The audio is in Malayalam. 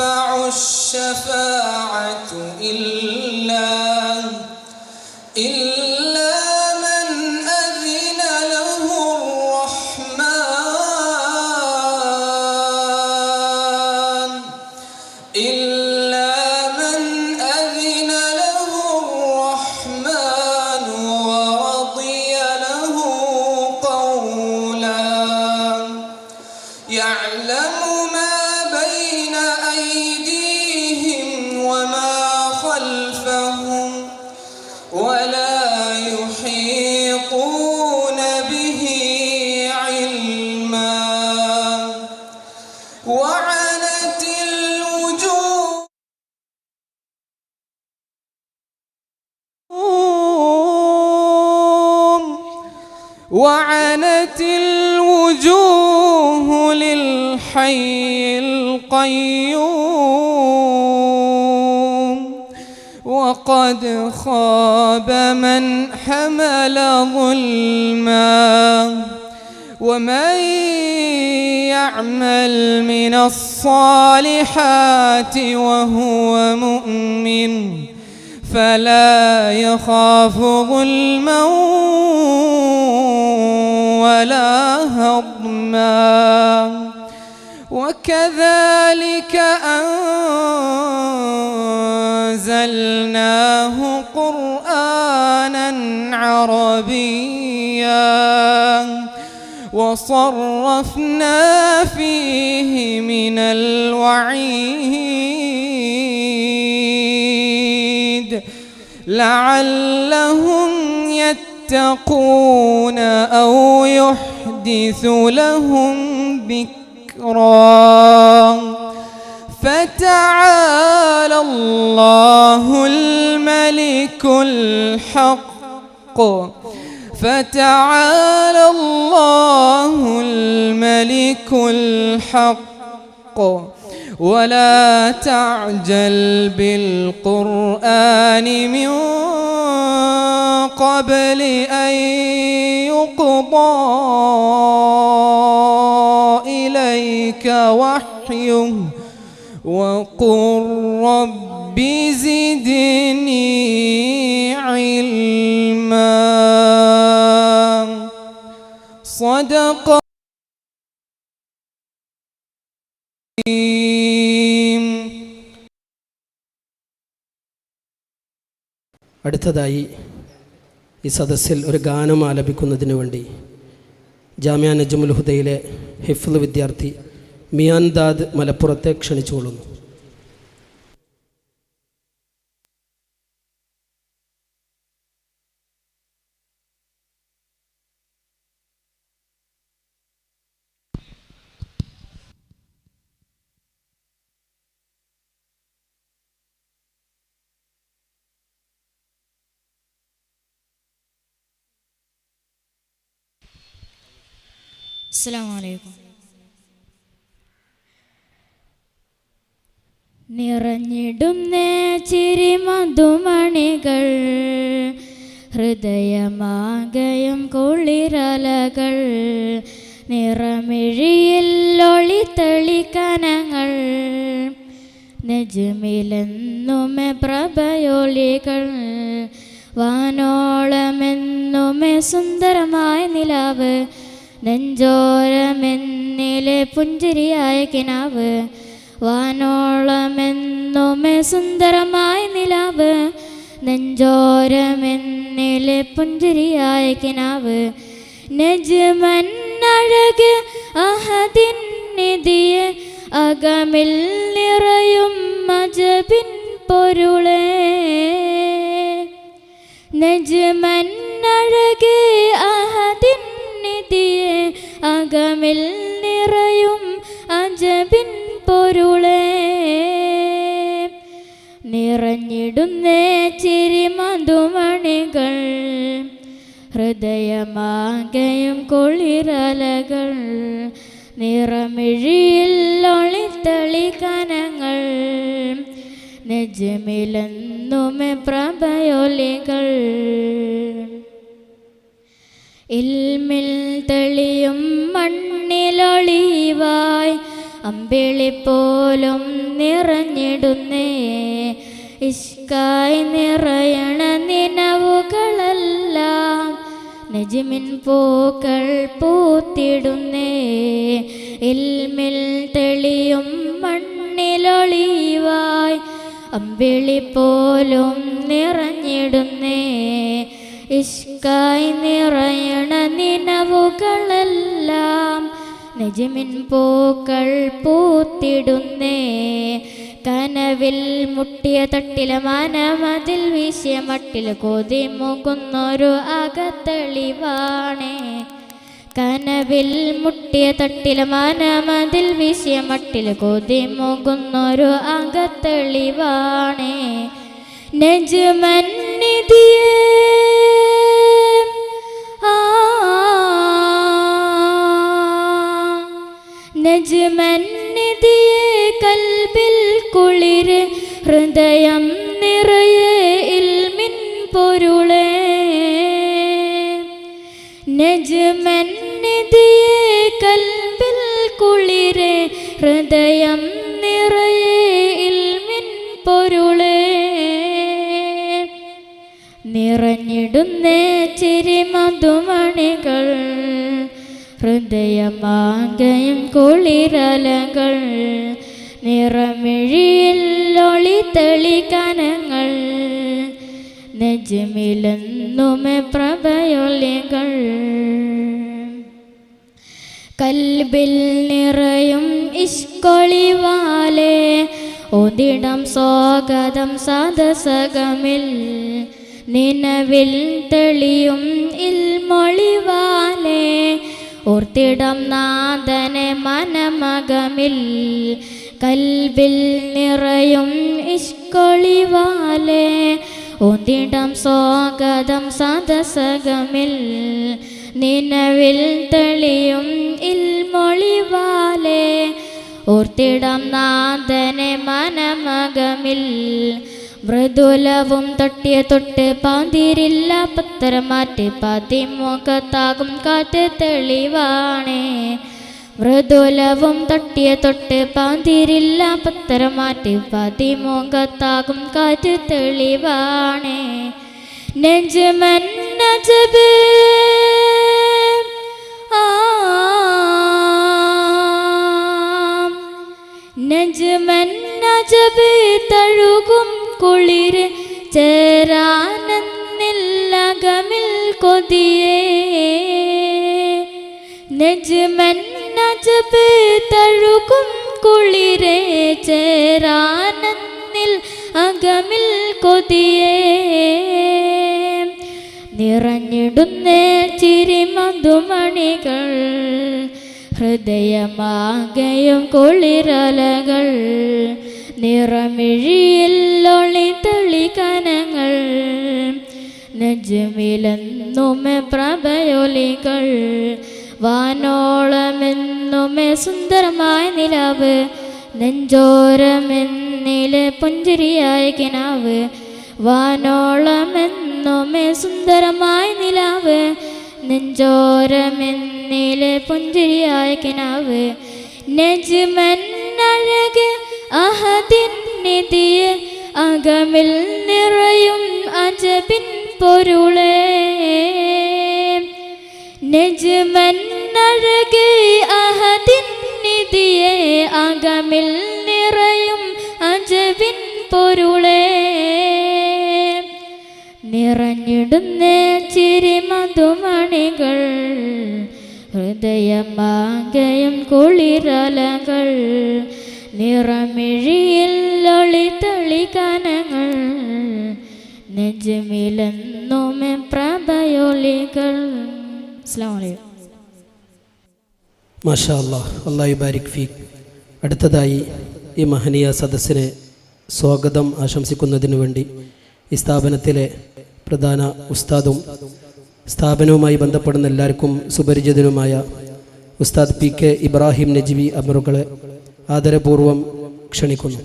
تنفع الشفاعة إلا من أذن له الرحمن ورضي له قولا يعلم ما بين أيديهم وما خلفهم ولا يحيطون به علما وعنت الوجوه للحي القيوم وقد خاب من حمل ظلما ومن يعمل من الصالحات وهو مؤمن فلا يخاف ظلما ولا هضما وكذلك أنزلناه قرآنا عربيا وصرفنا فيه من الوعيد لعلهم يتقون أو يحدث لهم ذكرا فتعالى الله الملك الحق ولا تعجل بالقرآن من قبل أن يقضى إليك وحيه وقل رب زدني علما صدق. അടുത്തതായി ഈ സദസ്സിൽ ഒരു ഗാനം ആലപിക്കുന്നതിന് വേണ്ടി ജാമിയ നജ്മുൽ ഹുദയിലെ ഹിഫ്ള് വിദ്യാർത്ഥി മിയാൻദാദ് മലപ്പുറത്തെ ക്ഷണിച്ചുകൊള്ളുന്നു. അസ്സലാമു അലൈക്കും. നിറഞ്ഞിടുന്ന ചിരി മധുമണികൾ ഹൃദയമാകയും കുളിരലകൾ നിറമിഴിയിൽ ഒളിത്തെളിക്കനങ്ങൾ നെജ്മിലെന്നുമേ പ്രഭയൊളികൾ വാനോളമെന്നുമേ സുന്ദരമായ നിലാവ് നെഞ്ചോരമെന്നിലെ പുഞ്ചിരിയായ കിനാവ് വാനോളമെന്നുമേ സുന്ദരമായ നിലാവ് നെഞ്ചോരമെന്നിലെ പുഞ്ചിരിയായ കിനാവ് നെജ്മൻ അഴക് അഹദിൻ നിധിയെ അകമിൽ നിറയും മജബിൻ പൊരുളേ നെജ്മൻ അഴക് അഹദിൻ നിധിയെ അകമിൽ നിറയും അജബിൻ പൊരുളേ നിറഞ്ഞിടുന്നേ ചിരി മധുമണികൾ ഹൃദയമാകയും കുളിരലകൾ നിറമിഴിയിൽ ഒളിത്തെളിക്കനങ്ങൾ നെജ്മിലെന്നുമേ പ്രഭയൊലികൾ ഇൽമിൽ തെളിയും മണ്ണിലൊളിവായി അമ്പിളിപ്പോലും നിറഞ്ഞിടുന്നേ ഇഷ്കായി നിറയണ നിനവുകളെല്ലാം നജ്മിൻ പൂക്കൾ പൂത്തിടുന്നേ ഇൽമിൽ തെളിയും മണ്ണിലൊളിവായി അമ്പിളിപ്പോലും നിറഞ്ഞിടുന്നേ ഇഷ്കായി നിറയണ നിനവുകളെല്ലാം നജ്മിൻ പൂക്കൾ പൂത്തിടുന്നേ കനവിൽ മുട്ടിയ തട്ടില മനമതിൽ വീശിയ മട്ടിൽ കൊതിമുകുന്നൊരു അകത്തെളിവാണേ കനവിൽ മുട്ടിയ തട്ടില മനമതിൽ വീശിയ മട്ടിൽ കൊതിമുകുന്നൊരു അകത്തെളിവാണേ നജ്മൻ നിധിയേ നജ്മൻ നിധിയേ കൽബിൽ കുളിര് ഹൃദയം നിറയെ ഇൽമിൻ പൊരുളേ നജ്മൻ നിധിയേ കൽബിൽ കുളിര് ഹൃദയം നിറയെ ഇൽമിൻ പൊരുളേ നിറഞ്ഞിടുന്നേ ചിരി മധുമണികൾ ഹൃദയമാകയും കുളിരലകൾ നിറമിഴിയിൽ ഒളിത്തെളി കനങ്ങൾ നജ്മിലെന്നുമേ പ്രഭയൊലികൾ കൽബിൽ നിറയും ഇഷ്കൊളിവാലേ ഓതിടം സ്വാഗതം സദസകമിൽ നിനവിൽ തെളിയും ഇൽമൊളിവാലേ ഓർത്തിടം നാദനെ മനമകമിൽ കൽബിൽ നിറയും ഇഷ്കൊളിവാലേ ഓതിടം സ്വാഗതം സദസകമിൽ നിനവിൽ തെളിയും ഇൽമൊളിവാലേ ഓർത്തിടം നാദനെ മനമകമിൽ മൃദുലവും തൊട്ടിയ തൊട്ട് പാന്തിരില്ല പത്തരമാറ്റ് പതിമുഖത്താകും കാറ്റ് തെളിവാണേ മൃദുലവും തൊട്ടിയ തൊട്ട് പാന്തിരില്ല പത്തരമാറ്റ് പതിമുഖത്താകും കാറ്റ് തെളിവാണേ നജ്മൻ നജ്ബ് നജ്മൻ നജ്ബ് തഴുകും കുളിര് ചേരാനെന്നില്ലകമിൽ കൊതിയേ നജ്മൻ നജ്ബ് തഴുകും കുളിരേ ചേരാനെന്നിൽ അകമിൽ കൊതിയേ നിറഞ്ഞിടുന്നേ ചിരി മധുമണികൾ ഹൃദയമാകയും കുളിരലകൾ നിറമിഴിയിൽ ഒളിത്തെളി കനങ്ങൾ നജ്മിലെന്നുമേ പ്രഭയൊലികൾ വാനോളമെന്നുമേ സുന്ദരമായ നിലാവ് നെഞ്ചോരമെന്നിലെ പുഞ്ചിരിയായ കിനാവ് വാനോളമെന്നുമേ സുന്ദരമായ നിലാവ് നെഞ്ചോരമെന്നിലെ പുഞ്ചിരിയായ കിനാവ് നജ്മൻ അഴക് അഹദിൻ നിധിയെ അകമിൽ നിറയും അജബിൻ പൊരുളേ നജ്മൻ അഴക് അഹദിൻ നിധിയെ അകമിൽ നിറയും അജബിൻ പൊരുളേ നിറഞ്ഞിടുന്നേ ചിരി മധുമണികൾ ഹൃദയമാകയും കുളിരലകൾ നിറമിഴിയിൽ ഒളിത്തെളി കനങ്ങൾ നജ്മിലെന്നുമേ പ്രഭയൊലികൾ. അസ്സലാമു അലൈക്കും. മാഷാ അല്ലാഹ്, അല്ലാഹു ബാരിക് ഫീക്. അടുത്തതായി ഈ മഹനീയ സദസ്സിനെ സ്വാഗതം ആശംസിക്കുന്നതിനു വേണ്ടി ഈ സ്ഥാപനത്തിലെ പ്രധാന ഉസ്താദും സ്ഥാപനവുമായി ബന്ധപ്പെടുന്ന എല്ലാവർക്കും സുപരിചിതനുമായ ഉസ്താദ് പി കെ ഇബ്രാഹിം നജ്വി അമറുകളെ ആദരപൂർവ്വം ക്ഷണിക്കുന്നു.